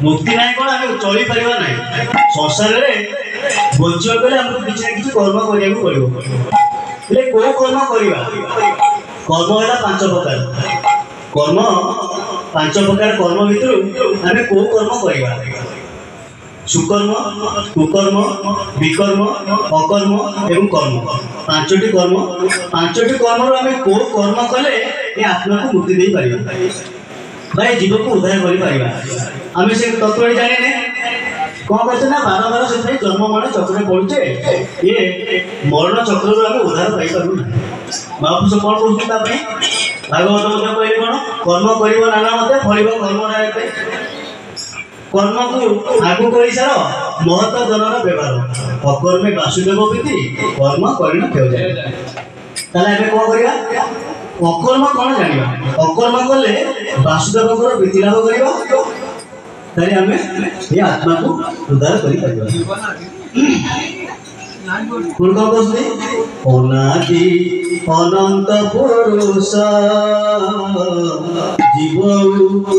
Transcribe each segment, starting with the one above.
मुक्ति ना कौन आम चली पार ना संसार में बचा बेले आमको किसी ना किसी कर्म करने पड़ो कौ कर्म करवा कर्म है 5 प्रकार कर्म 5 प्रकार कर्म भितर आम कौ कर्म करवा सुकर्म कुकर्म विकर्म अकर्म एवं कर्म 5टी कर्म 5टी कर्म आम कौ कर्म कले आत्मा को मुक्ति दे पार भाई जीव को उद्धार कर आम से तत्व जाने कौन करते ना बारंबार से जन्म मरण चक्र पड़ुचे ये मरण चक्र आम उद्धार पाइबू महापुरुष कौन कहते भागवत कहले कौन कर्म कर नाना मत फल कर्म कर्म को आगु कर सार महत जनर व्यवहार अकर्मे वासुदेव प्रीति कर्म करिण क्यों जाए ताले एबे कौन करिया अकर्म कौन जानिबा अकर्म कले वासुदेव को प्रीति लाभ करिबा ताले हमें ये आत्मा को उद्धार करि पाइबा कौन कौन कहते अनादि अनंत पुरुष जीव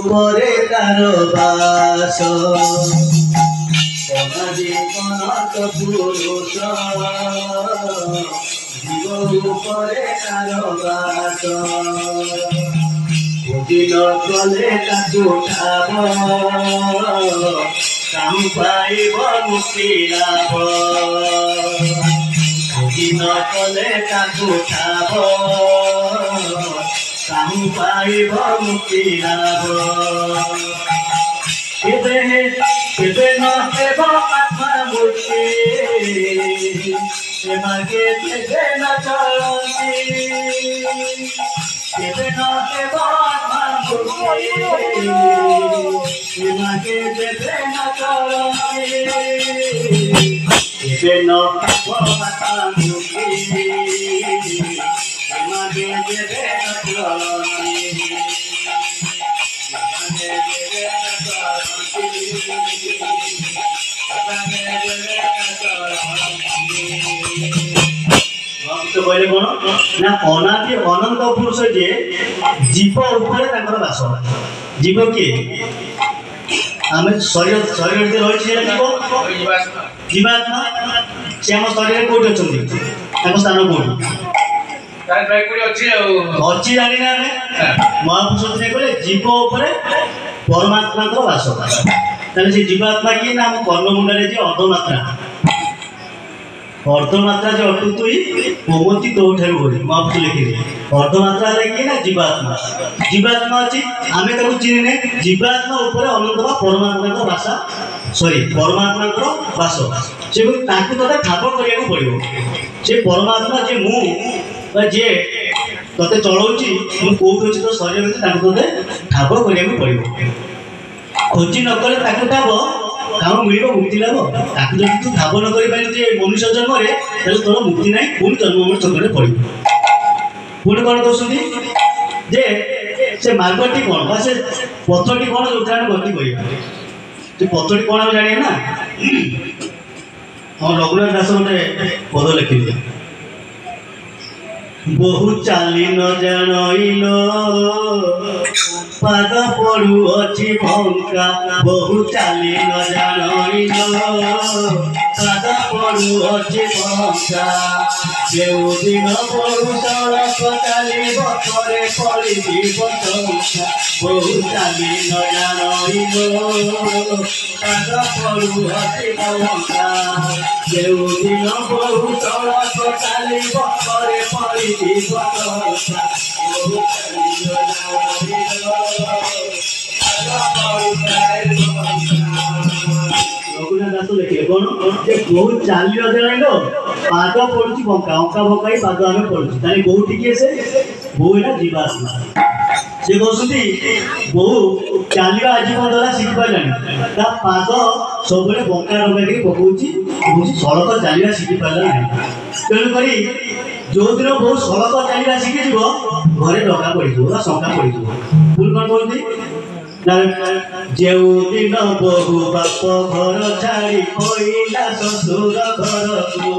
करे तार बास अनादि अनंत पुरुष जीव करे तार बास दिन कले ताकू ठाब काम पाइब मुक्ति लाभ दिन कले ताकू ठाब काम पाइब मुक्ति लाभ केबे न हेब आत्मा मुक्ति एमागे केबे न चलती केबे न हेब आत्मा मुक्ति एमागे केबे न चलती केबे न हेब आत्मा मुक्ति एमागे केबे न चलती तो कहले कौन ना अनादि अनंत पुरुष जे जीव उपर बास जीव किए आम शरीर शरीर रही जीवात्मा से आम शरीर कौट अच्छा स्थान कौट अच्छी जानी ना महापुरुष कहले जीव उपर परमात्मा बास ताले से जीवात्मा किए ना आम कर्ममुंडे जी अर्धमात्रा अर्धमात्रा जो अटुतु मोमती तो बोली महापुरुष लिखिले अर्धमात्रा लगे ना जीवात्मा जीवात्मा अच्छी आम ताको चिन्हने जीवात्मा उपर अनंत परमात्मा भाषा सॉरी परमात्मा बास से तोते ठाप करा पड़ो से परमात्मा जे मु जे ते चलाऊँगी कौट अच्छी तो शरीर अच्छे तोते ठाप करा पड़ो खोजी नकले ठाप कौन मिल मुक्ति लाभ ताकि जब तू ठाब न कर मनुष्य जन्म तोर मुक्ति ना पुणी जन्म चक्र पड़ पुणी कौन कहते से मार्गटी कौन से पथटी कौन जो गति कर पथटी कौन जाने ना हम रघुनाथ दास गोटे पद लिखिले बहु चाली न जान पाद पड़ू अच्छी भंका बहु चाली न जान पाद पड़ू अच्छी भंका जो दिन पड़ू सड़क चाली बतरे पड़ी बंका बहु चाली न जान पाद पड़ू अच्छी भंका जो दिन पड़ू सड़क चाली बतरे पड़ी बहुत चाली पाद पड़ू बंका अंका बंका ही पाद आम पड़ू बहुत टिके से बहु है जीवात्मा से कहते बहु चलवा आज द्वारा शिखि पारा पाद सब बंका रंगा पकाऊँ सड़क चलवा शिखि पारा ना तेणुक जो दिन बहुत सड़क चलवा शिखी घरे डका पड़ शंका पड़ भूल कौन कहते जो दिन बहु बाप घर छाड़ी कोईला ससुर घर को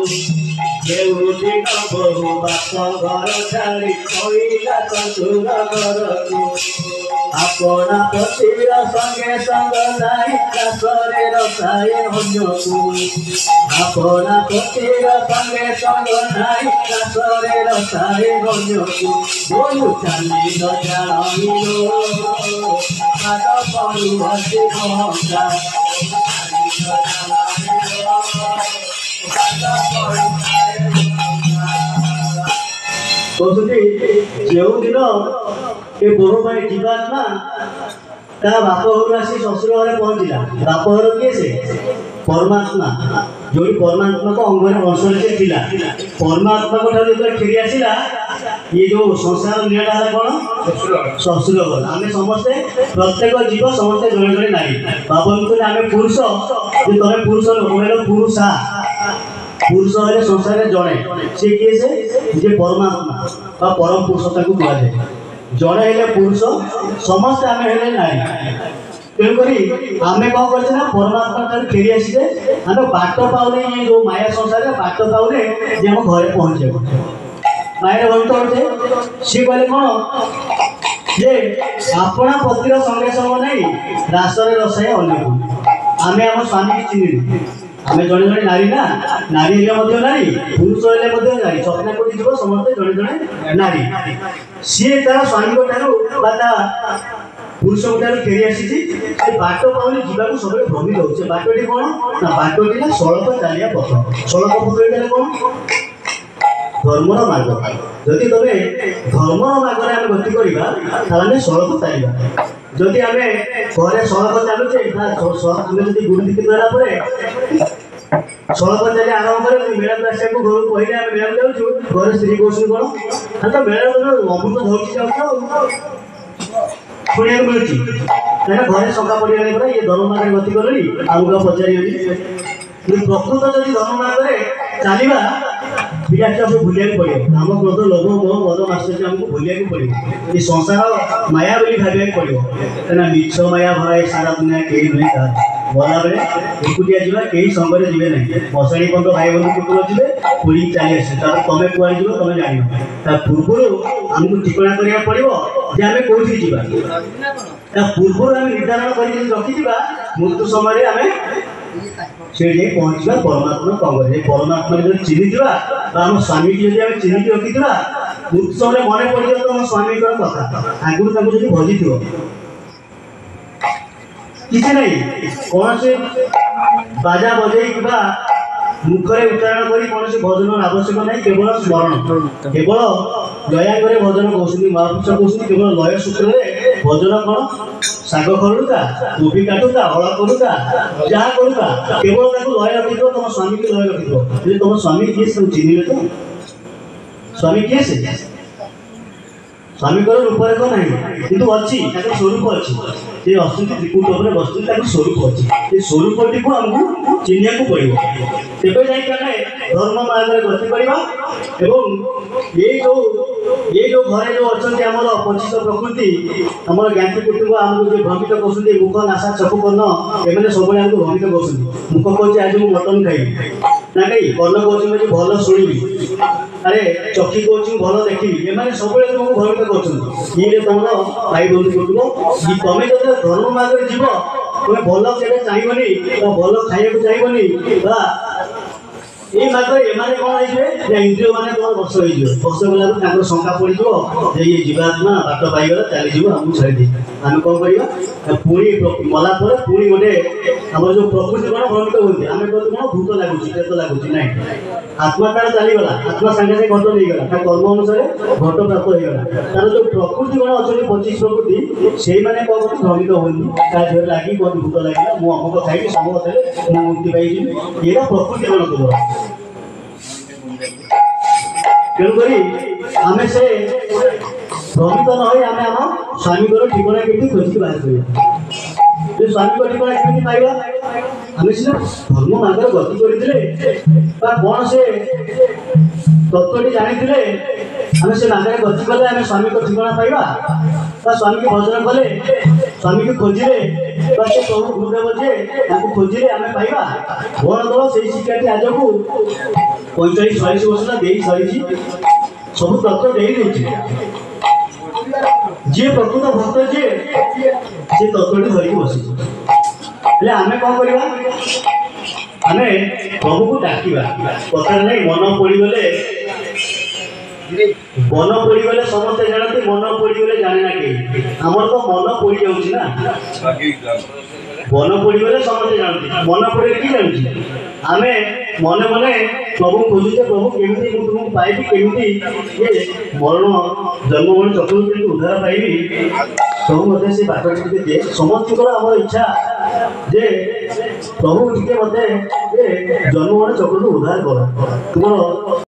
जो दिन बहु बाप घर छाड़ी कोईला ससुर घर को अपना पतिर संगे संग नाई दासरे रसाए अन्यकु अपना पतिर संगे संग नाई दासरे रसाए अन्यकु बोलु चाली न जानिलो आद परु हसी भंगा कहते जो दिन ये बोह भाई जीवात्मा ता बाप घर आसी शशुर घर पहुंचला बाप घर किए से परमात्मा जो परमात्मा को अंगने अंशल से थिला परमात्मा को ठार जो फेरी आसला ये जो संसार नियटा कौन शशुर घर आम समस्ते प्रत्येक जीव समस्ते जड़े जड़े नारी बाबा आम पुरुष जो तुम पुरुष कहल पुरुषा पुरुष है संसार जड़े सी किए से परमात्मा परम पुरुष कहुए जड़े है पुरुष समस्ते आम है नारी तेणुक आम कौन कर परमात्मा ठार फेरी आसीजे आम बाट पाने ये जो माया संसार बाट पाने जे आम घरे पहुँचे मायर बंत होते सी कहले कौन जे अपना पतिर संगे संग नहीं रासरे रसाए अन्य आम आम स्वामी की चिन्ह आम जड़े जड़े नारी ना नारी हेले नारी पुरुष हेले नारी स्वप्न कोटी जीव समस्त जड़े जड़े नारी सी तार स्वामी पुरुष ठार फेरी आसी बाट पाने जावाक सब भ्रमित हो बाटी कौन ना बाटी ना सड़क चलिया पथ सड़क पथ कौन धर्मर मार्ग जदि तुम धर्मर मार्ग में गति करवा सड़क चलवा जदि आम घरे सड़क चलुचे आम जब गुरुदीप देला सड़क चली आरम्भ कर मेला को आसा घर कहले आम मेला जाऊँ घर स्त्री कौन कौन तो मेला अमृत धरती जाऊ शुणा मिलूँ कहीं घरे शंका पड़ा ये धर्म मार्ग गति कले आमको पचार प्रकृत जदि धर्म मार्ग चलवा विराट सब भूलिया पड़े आम क्रोध लोभ मोह मद आश्चर्य आमको भूलिया पड़े ये संसार माया बोली भाविया पड़ो कहीं मिछ माया भरा सारा दुनिया कहीं नुहे क्या गला बेले एकुटिया जा कहीं संगे जी ना बसाणी बंद भाई बंधु कुटुंब जी पुरी चली आसे तुम कौन जी तुम जान पूर्व आमको ठिकना करा पड़ो जे आम कौटी जा पूर्व आम निर्धारण कर रखी मृत्यु समय आम से पहुँचा परमात्मा कौन कर परमात्मा जो चिन्ह आम स्वामी की जब चिन्ह रखी मृत्यु समय मन पड़ जाए तो आम स्वामी कथा आगुरी जो भजी थी किसी नहीं कौन से बाजा बजे मुखरे उच्चारण कर कौन भजन आवश्यक नहीं केवल स्मरण केवल दया करे भजन कहते महापुरुष कहते केवल लय सूत्र भजन कौन शाग खरुता कोबी काटुता हल करुता जहाँ करुता केवल लय रखी तुम स्वामी की लय रखी तुम स्वामी किए से चिन्ह तो स्वामी किए से स्वामी को रूपरेख ना कि अच्छी स्वरूप अच्छी अस्तुति त्रिकूट बस्तु स्वरूप अच्छी स्वरूपटी को आमको चिन्ह को पड़ो तेज जाए धर्म मार्ग गति करवा ये जो घरे जो अच्छा आम 25 प्रकृति आम ज्ञाति कुटुंब आमको जो भ्रमित कर मुख नासा चकु कर्ण एम सब आमको भ्रमित कर मुख कहे आज मुझे मटन खाई ना कहीं कर्ण कहे भल शुणी अरे चक्षी कहे भल देखी एम सब तुमको भ्रमित कर तुम भाई बंधु कुटुंब तुम जो धर्म मार्ग जीव तुम भल से चाहबनी भल खाया चाहबनी ये मार्ग एम कौन है इंद्रिय मैंने तुम बस बस गला शंका पड़ो ये जीवात्मा बाट पाईगला चली आमको छाड़ी आम कौन करवा पुणी मला पुणी गोटे आम जो प्रकृति कौन भ्रमित होती आम कहते कौन भूत लगुच प्रेत लगुच ना आत्मा तार चलीगला आत्मा सागे सागे घट नहीं गला कर्म अनुसार घट प्राप्त होगा तार जो प्रकृति कौन अच्छा 25 प्रकृति से मैंने कौन भ्रमित होनी झील लगी कौन भूत लगे मुझे अमुक खाई समूह मुझे मुक्ति पाई ये प्रकृति कौन तुम तेणुक आम से भ्रमित न आम आम स्वामी को ठिकना केमी खोजिक बाहर कर स्वामी को ठिकना केमी पाइबा आम सीना धर्म मार्ग गति करते कौन से तत्वटी जानी आम से मार्ग गति कले आम स्वामी को ठिकना पाइबा स्वामी की भजन कले स्वामी को खोजिले से प्रभु गुरुदेव जे खोजिले आम पाइबा भुवन दल से शिक्षाटी आज को 45-46 वर्ष दे सारी सब तत्व दे जी प्रकृत भक्त जी से तत्वटी धरिक बस आम कौन करवा आम प्रभु को डाकवा कथा नहीं मन पड़गले मन पड़गले समस्ते जानते मन पड़गले जाने ना कहीं आमर तो मन पड़ जाऊँगा मन पड़गले समस्ते जानते मन पड़े कि जानते आम मने मने प्रभु खोजुचे प्रभु केमी तुमको पाइबी केमी ये मरण जन्म मरण चक्र के उद्धार पाइबी प्रभु मत से बाट दिए समस्त आम इच्छा जे प्रभु टे मत जन्म मरण चक्र उद्धार कर तुम